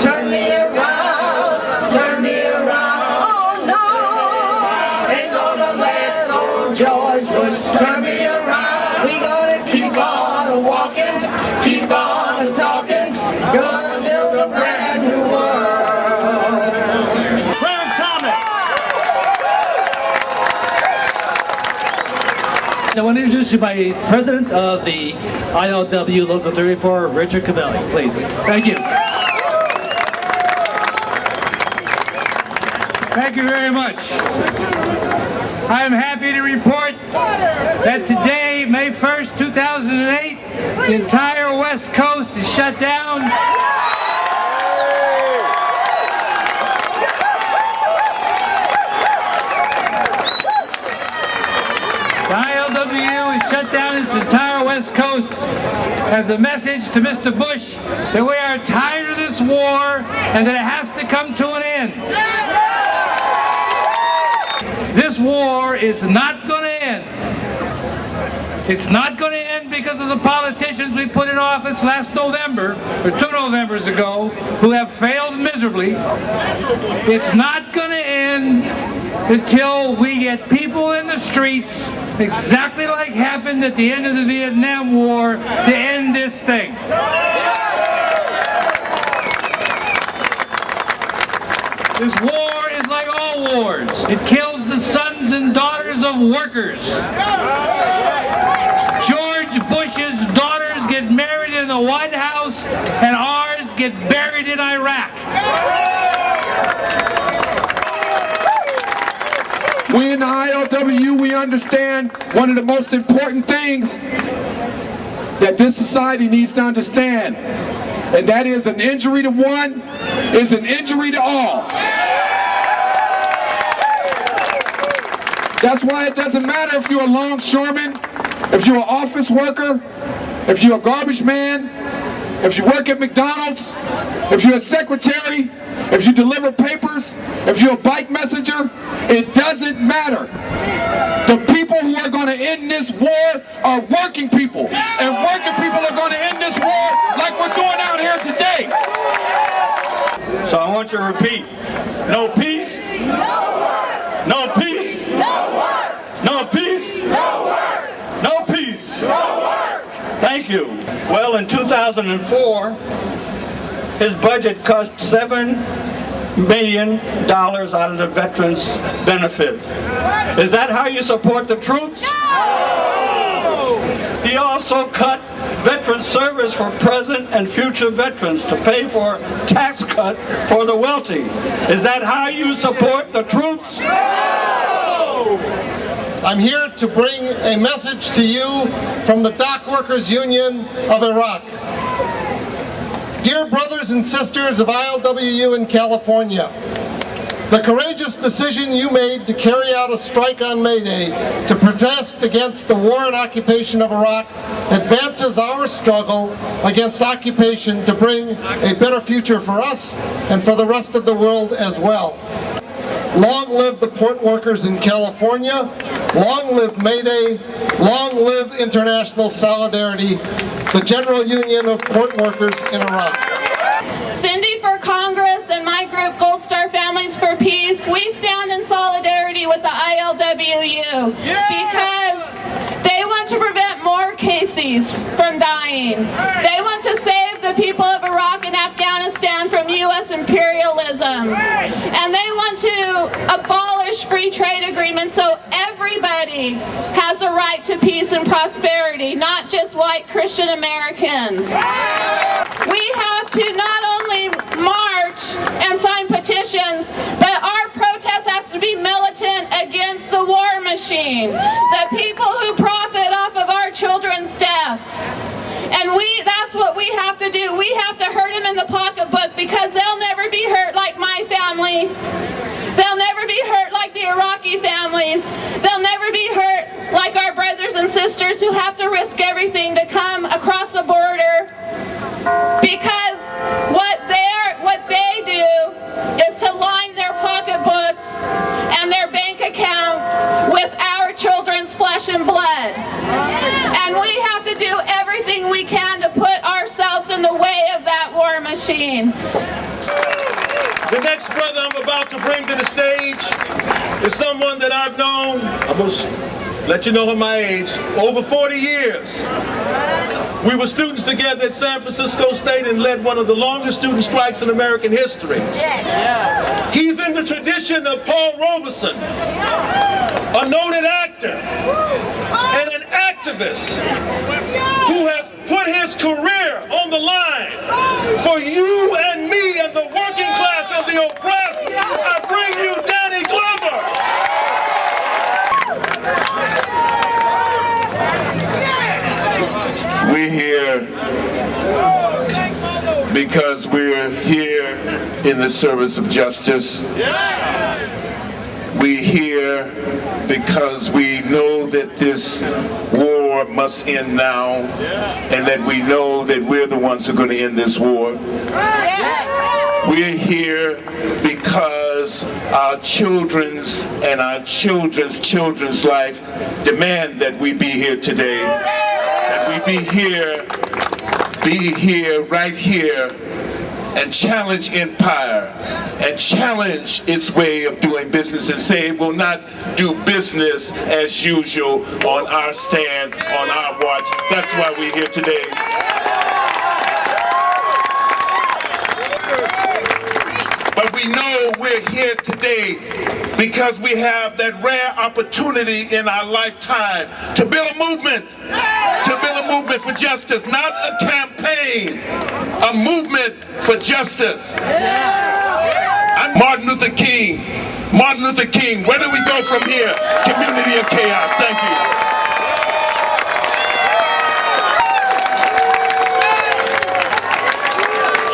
turn me around, turn me around. Oh no, ain't gonna let old George Bush turn me around. We gonna keep on walking, keep on talking, gonna build a brand new world. Private comment. I want to introduce you by President of the ILWU Local 34, Richard Cavelli, please. Thank you. Thank you very much. I am happy to report that today, May 1st, 2008, the entire West Coast is shut down. The ILWU is shut down its entire West Coast as a message to Mr. Bush that we are tired of this war and that it has to come to an end. This war is not going to end. It's not going to end because of the politicians we put in office last November, or 2 Novembers ago, who have failed miserably. It's not going to end until we get people in the streets, exactly like happened at the end of the Vietnam War, to end this thing. This war is like all wars. It kills the sons and daughters of workers. George Bush's daughters get married in the White House, and ours get buried in Iraq. We in the ILWU, we understand one of the most important things that this society needs to understand, and that is an injury to one is an injury to all. That's why it doesn't matter if you're a longshoreman, if you're an office worker, if you're a garbage man, if you work at McDonald's, if you're a secretary, if you deliver papers, if you're a bike messenger, it doesn't matter. The people who are going to end this war are working people, and working people are going to end this war like we're doing out here today. So I want you to repeat, no peace, no work. No peace, no work. No peace, no work. No peace, no work. Thank you. Well, in 2004, his budget cut $7 million out of the veterans' benefits. Is that how you support the troops? No! He also cut veteran service for present and future veterans to pay for tax cut for the wealthy. Is that how you support the troops? No! I'm here to bring a message to you from the Dock Workers Union of Iraq. Dear brothers and sisters of ILWU in California, the courageous decision you made to carry out a strike on May Day to protest against the war and occupation of Iraq advances our struggle against occupation to bring a better future for us and for the rest of the world as well. Long live the port workers in California, long live May Day, long live international solidarity, the General Union of Port Workers in Iraq. Cindy for Congress and my group Gold Star Families for Peace, we stand in solidarity with the ILWU because they want to prevent more cases from dying. They want to save the people of Iraq and Afghanistan from U.S. imperialism. And they want to abolish free trade agreements so everybody has a right to peace and prosperity, not just white Christian Americans. We have to not only march and sign petitions, but our protest has to be militant against the war machine, the people who profit off of our children's deaths. And that's what we have to do. We have to hurt them in the pocketbook because they'll never be hurt like my family. They'll never be hurt like the Iraqi families. They'll never be hurt like our brothers and sisters who have to risk everything to come across the border. Because what they do is to line their pocketbooks and their bank accounts with our children's flesh and blood. And we have to do everything we can to put ourselves in the way of that war machine. The next brother I'm about to bring to the stage is someone that I've known, I'm going to let you know my age, over 40 years. We were students together at San Francisco State and led one of the longest student strikes in American history. Yes. He's in the tradition of Paul Robeson, a noted actor and an activist who has put his career on the line for you and me and the working class and the oppressed. I bring you Danny Glover. We're here because we're here in the service of justice. We're here because we know that this war must end now, and that we know that we're the ones who are going to end this war. We're here because our children's and our children's children's life demand that we be here today. That we be here, right here, and challenge empire, and challenge its way of doing business, and say it will not do business as usual on our stand, on our watch. That's why we're here today. But we know we're here today because we have that rare opportunity in our lifetime to build a movement for justice, not a campaign, a movement for justice. I'm Martin Luther King, where do we go from here? Community of chaos. Thank you.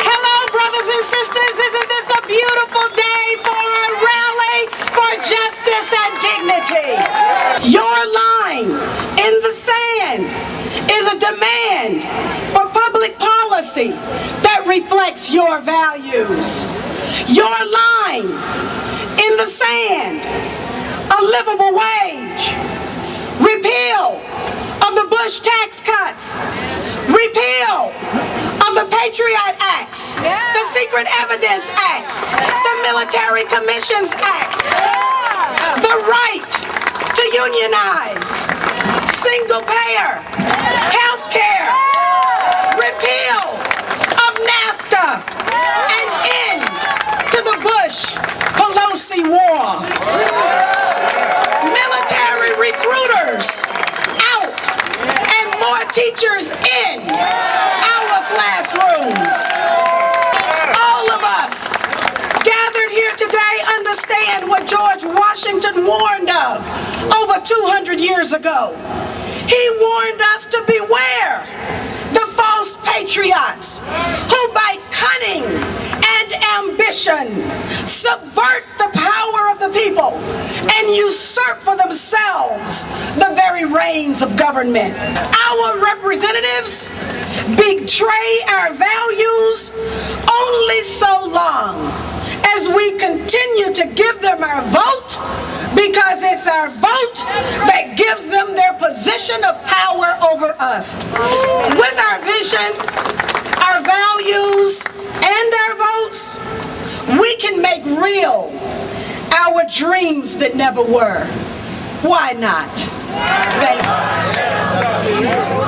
Hello, brothers and sisters. Isn't this a beautiful day for a rally for justice and dignity? Your line in the sand is a demand for public policy that reflects your values. Your line in the sand, a livable wage, repeal of the Bush tax cuts, repeal of the Patriot Acts, the Secret Evidence Act, the Military Commissions Act, the right to unionize, single payer, health care, repeal of NAFTA, and end to the Bush-Pelosi war. Military recruiters out and more teachers in our classrooms. All of us gathered here today understand what George Washington warned of over 200 years ago. He warned us to beware the false patriots who by cunning and ambition subvert the power of the people and usurp for themselves the very reins of government. Our representatives betray our values only so long as we continue to give them our vote, because it's our vote that gives them their position of power over us. With our vision, our values, and our votes, we can make real our dreams that never were. Why not? Thank you.